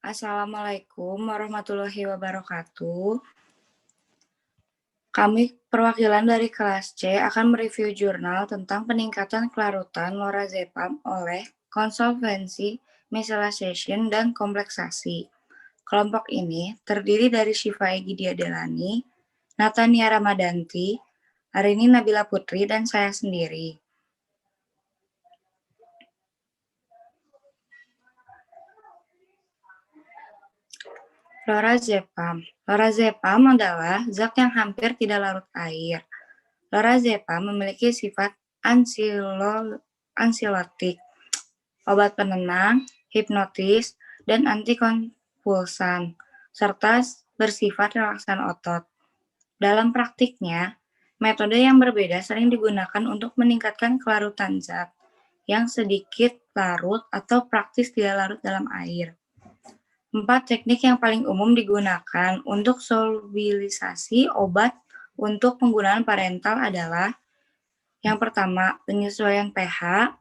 Assalamualaikum warahmatullahi wabarakatuh. Kami perwakilan dari kelas C akan mereview jurnal tentang peningkatan kelarutan lorazepam oleh konsolvensi, mesilation, dan kompleksasi. Kelompok ini terdiri dari Syifa Egidya Delani, Natania Ramadanti, Arini Nabila Putri, dan saya sendiri. Lorazepam. Lorazepam adalah zat yang hampir tidak larut air. Lorazepam memiliki sifat ansioliotik, obat penenang, hipnotis, dan antikonvulsan, serta bersifat relaksan otot. Dalam praktiknya, metode yang berbeda sering digunakan untuk meningkatkan kelarutan zat yang sedikit larut atau praktis tidak larut dalam air. 4 teknik yang paling umum digunakan untuk solubilisasi obat untuk penggunaan parental adalah yang pertama, penyesuaian pH,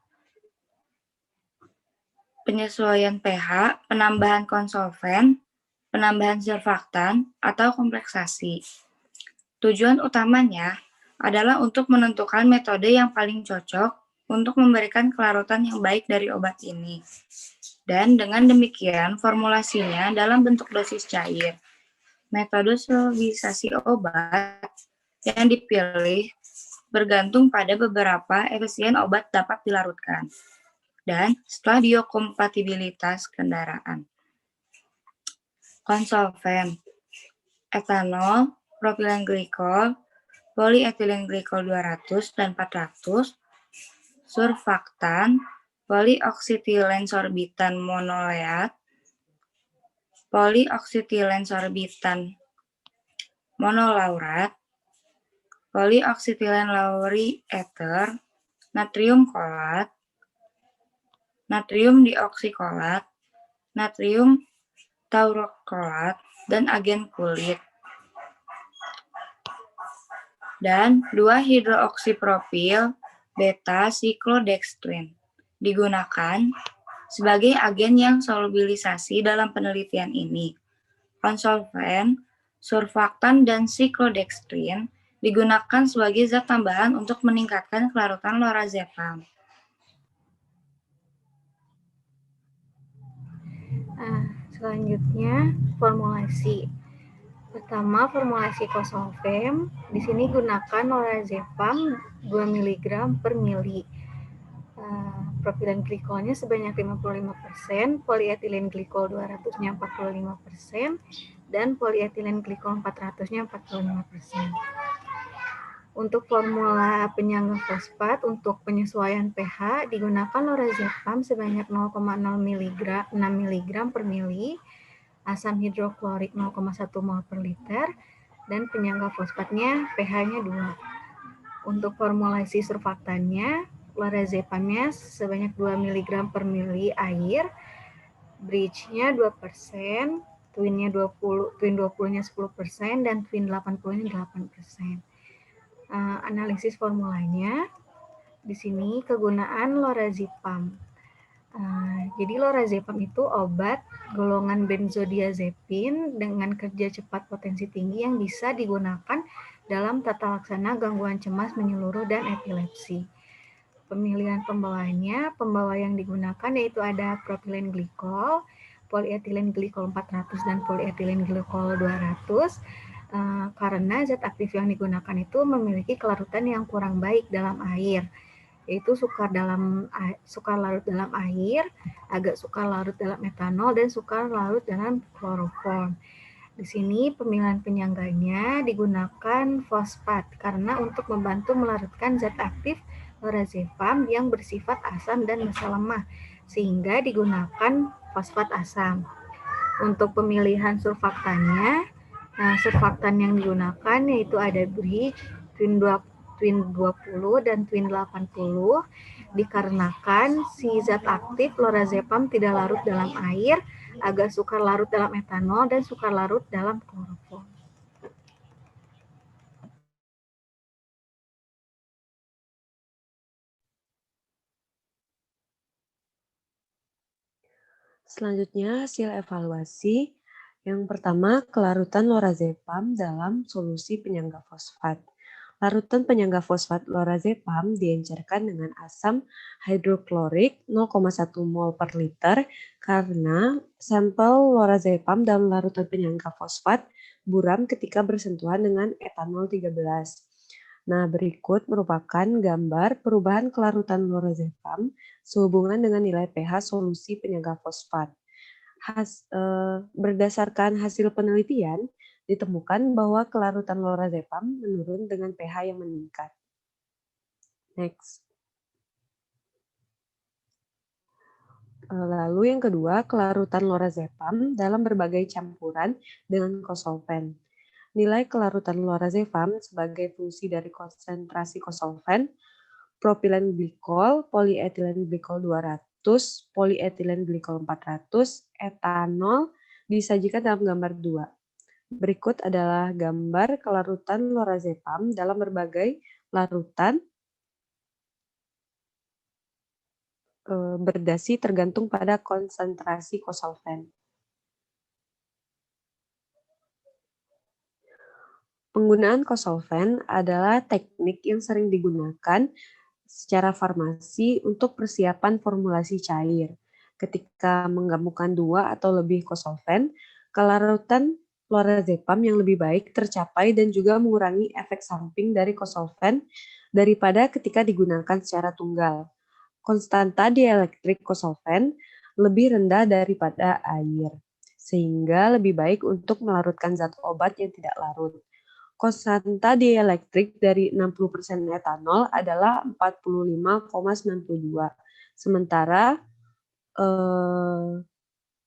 penambahan konsolven, penambahan surfaktan, atau kompleksasi. Tujuan utamanya adalah untuk menentukan metode yang paling cocok untuk memberikan kelarutan yang baik dari obat ini. Dan dengan demikian, formulasinya dalam bentuk dosis cair. Metode solubilisasi obat yang dipilih bergantung pada beberapa efisien obat dapat dilarutkan dan stadiokompatibilitas kendaraan. Konsolven, etanol, propilen glikol, polietilen glikol 200 dan 400, surfaktan, polioksetilen sorbitan monoleat, polioksetilen sorbitan monolaurat, polioksetilen lauri ether, natrium kolat, natrium dioksikolat, natrium taurokolat, dan agen kulit. Dan 2-hidrooksipropil beta-siklodextrin digunakan sebagai agen yang solubilisasi dalam penelitian ini. Konsolven, surfaktan, dan siklodextrin digunakan sebagai zat tambahan untuk meningkatkan kelarutan lorazepam. Selanjutnya, formulasi. Pertama, formulasi konsolven. Di sini gunakan lorazepam 2 mg per mili. Propilen glikolnya sebanyak 55%, polietilen glikol 200-nya 45%, dan polietilen glikol 400-nya 45%. Untuk formula penyangga fosfat untuk penyesuaian pH digunakan lorazepam sebanyak 0,6 mg per mili, asam hidroklorik 0,1 mol per liter, dan penyangga fosfatnya pH-nya 2. Untuk formulasi surfaktannya, lorazepamnya sebanyak 2 mg per mili air, bridge-nya 2%, twin 20-nya 10%, dan twin 80-nya 8%. Analisis formulanya, di sini kegunaan lorazepam. Jadi lorazepam itu obat golongan benzodiazepin dengan kerja cepat potensi tinggi yang bisa digunakan dalam tata laksana gangguan cemas menyeluruh dan epilepsi. Pemilihan pembawa yang digunakan yaitu ada propilen glikol, polietilen glikol 400 dan polietilen glikol 200. Karena zat aktif yang digunakan itu memiliki kelarutan yang kurang baik dalam air, yaitu sukar larut dalam air, agak sukar larut dalam etanol, dan sukar larut dalam kloroform. Di sini pemilihan penyangganya digunakan fosfat karena untuk membantu melarutkan zat aktif lorazepam yang bersifat asam dan basa lemah, sehingga digunakan fosfat asam. Untuk pemilihan surfaktannya, surfaktan yang digunakan yaitu ada bridge, twin 20 dan twin 80, dikarenakan si zat aktif lorazepam tidak larut dalam air, agak sukar larut dalam etanol, dan sukar larut dalam kloroform. Selanjutnya, hasil evaluasi. Yang pertama, kelarutan lorazepam dalam solusi penyangga fosfat. Larutan penyangga fosfat lorazepam diencerkan dengan asam hidroklorik 0,1 mol per liter karena sampel lorazepam dalam larutan penyangga fosfat buram ketika bersentuhan dengan etanol 13. Nah, berikut merupakan gambar perubahan kelarutan lorazepam sehubungan dengan nilai pH solusi penyangga fosfat. Berdasarkan hasil penelitian, ditemukan bahwa kelarutan lorazepam menurun dengan pH yang meningkat. Next. Lalu yang kedua, kelarutan lorazepam dalam berbagai campuran dengan kosolven. Nilai kelarutan lorazepam sebagai fungsi dari konsentrasi kosolven, propilen glikol, polietilen glikol 200, polietilen glikol 400, etanol disajikan dalam gambar 2. Berikut adalah gambar kelarutan lorazepam dalam berbagai larutan berdasi tergantung pada konsentrasi kosolven. Penggunaan kosolven adalah teknik yang sering digunakan secara farmasi untuk persiapan formulasi cair. Ketika menggabungkan 2 atau lebih kosolven, kelarutan lorazepam yang lebih baik tercapai dan juga mengurangi efek samping dari kosolven daripada ketika digunakan secara tunggal. Konstanta dielektrik kosolven lebih rendah daripada air, sehingga lebih baik untuk melarutkan zat obat yang tidak larut. Konstanta dielektrik dari 60% etanol adalah 45,92. Sementara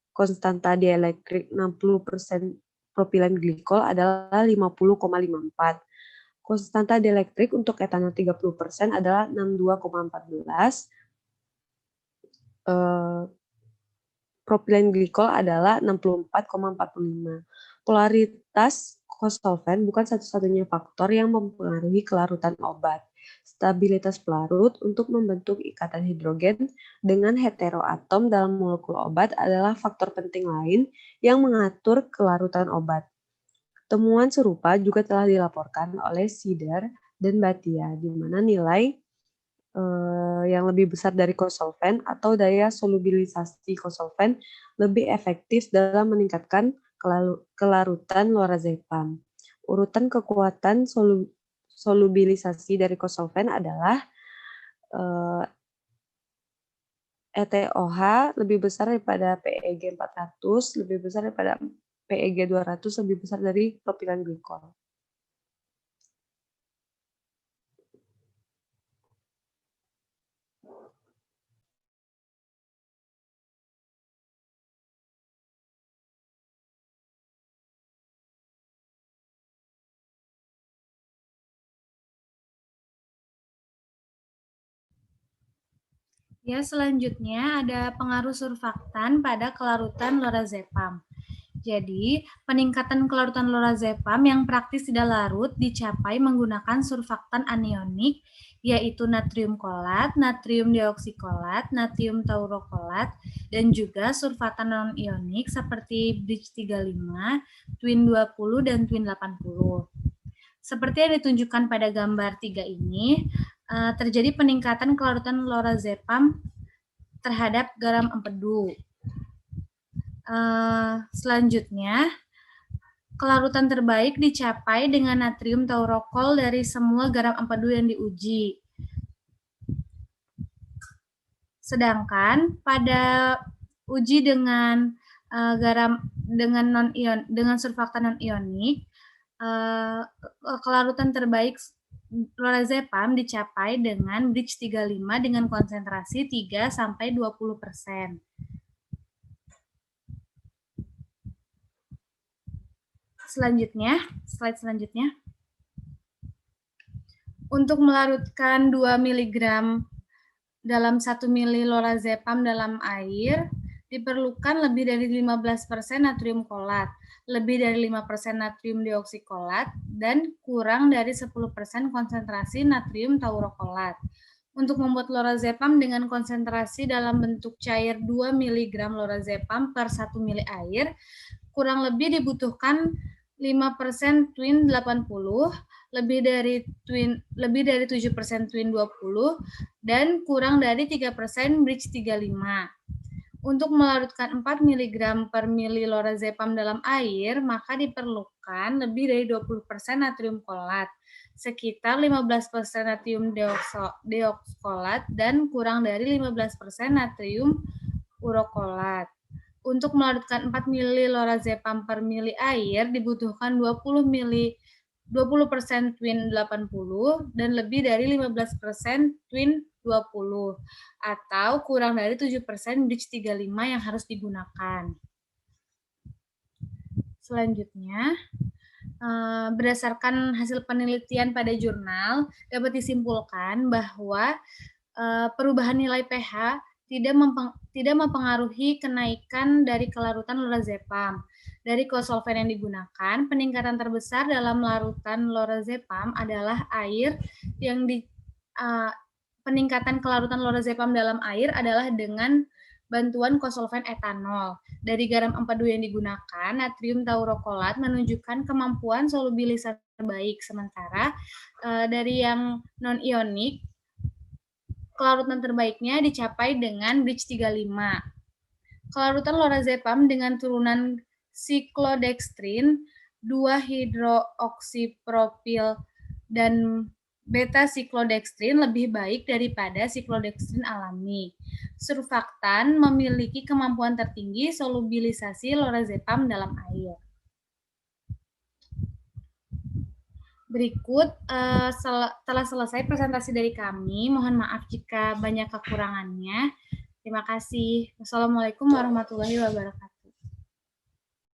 konstanta dielektrik 60% propilen glikol adalah 50,54. Konstanta dielektrik untuk etanol 30% adalah 62,14. Propilen glikol adalah 64,45. Polaritas kosolven bukan satu-satunya faktor yang mempengaruhi kelarutan obat. Stabilitas pelarut untuk membentuk ikatan hidrogen dengan heteroatom dalam molekul obat adalah faktor penting lain yang mengatur kelarutan obat. Temuan serupa juga telah dilaporkan oleh Sider dan Bhatia, di mana nilai yang lebih besar dari kosolven atau daya solubilisasi kosolven lebih efektif dalam meningkatkan kelarutan lorazepam. Urutan kekuatan solubilisasi dari kosolven adalah ETOH lebih besar daripada PEG 400, lebih besar daripada PEG 200, lebih besar dari propilen glikol. Ya, selanjutnya ada pengaruh surfaktan pada kelarutan lorazepam. Jadi, peningkatan kelarutan lorazepam yang praktis tidak larut dicapai menggunakan surfaktan anionik, yaitu natrium kolat, natrium dioksikolat, natrium taurokolat, dan juga surfaktan non-ionik seperti bridge 35, twin 20, dan twin 80. Seperti yang ditunjukkan pada gambar 3 ini, terjadi peningkatan kelarutan lorazepam terhadap garam empedu. Selanjutnya, kelarutan terbaik dicapai dengan natrium taurokol dari semua garam empedu yang diuji. Sedangkan pada uji dengan dengan surfaktan non-ionik, kelarutan terbaik lorazepam dicapai dengan bridge 35 dengan konsentrasi 3-20%. Selanjutnya, slide selanjutnya. Untuk melarutkan 2 mg dalam 1 ml lorazepam dalam air, diperlukan lebih dari 15% natrium kolat, lebih dari 5% natrium dioksikolat, dan kurang dari 10% konsentrasi natrium taurokolat. Untuk membuat lorazepam dengan konsentrasi dalam bentuk cair 2 mg lorazepam per 1 ml air, kurang lebih dibutuhkan 5% twin 80, lebih dari 7% twin 20, dan kurang dari 3% bridge 35. Untuk melarutkan 4 mg per mili lorazepam dalam air, maka diperlukan lebih dari 20% natrium kolat, sekitar 15% natrium deokskolat, dan kurang dari 15% natrium urokolat. Untuk melarutkan 4 mili lorazepam per mili air, dibutuhkan 20% twin 80 dan lebih dari 15% twin 20 atau kurang dari 7% bridge 35 yang harus digunakan. Selanjutnya, berdasarkan hasil penelitian pada jurnal, dapat disimpulkan bahwa perubahan nilai pH tidak mempengaruhi kenaikan dari kelarutan lorazepam. Dari kosolven yang digunakan, peningkatan terbesar dalam larutan lorazepam adalah air yang peningkatan kelarutan lorazepam dalam air adalah dengan bantuan kosolven etanol. Dari garam empedu yang digunakan, natrium taurokolat menunjukkan kemampuan solubilisasi terbaik, sementara dari yang non-ionik, kelarutan terbaiknya dicapai dengan bridge 35. Kelarutan lorazepam dengan turunan siklodextrin, 2-hidrooksipropil, dan beta-siklodextrin lebih baik daripada siklodextrin alami. Surfaktan memiliki kemampuan tertinggi solubilisasi lorazepam dalam air. Berikut telah selesai presentasi dari kami. Mohon maaf jika banyak kekurangannya. Terima kasih. Wassalamualaikum warahmatullahi wabarakatuh.